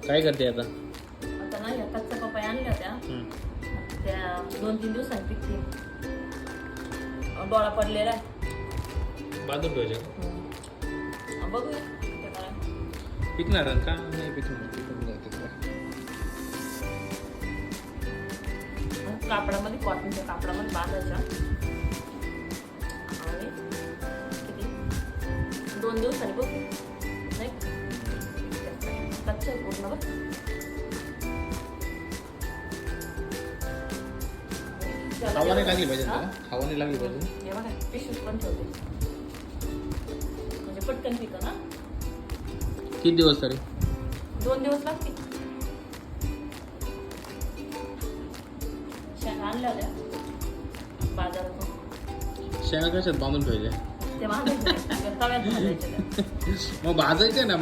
काय करते आता? आता नाही कच्च्या पपया आणल्या होत्या त्या 2-3 दिवसांनी पिकतील. डोळा पडलेला आहे. बाजून ठेवायचे बघूया ते काय. पिकणार का नाही पिकणार? पिकून जाते का? कापडामध्ये कॉटनच्या कापडामध्ये बांधायच्या आणि किती 2 दिवसांनी बघू नाही कच्चा आहे पूर्ण बघ. हवा नाही लागली पाहिजे त्याला? हवा नाही लागली पाहिजे. हे बघा पिशवीत पण ठेवते म्हणजे पटकन पिकं ना. किती दिवस तरी? 2 दिवस लागतील. शेंगा आणल्या होत्या बाजारातून. शेंगा कशात बांधून ठेवायचे? ते बांधायचे तव्यात भाजायचे त्या. मग भाजायचे ना.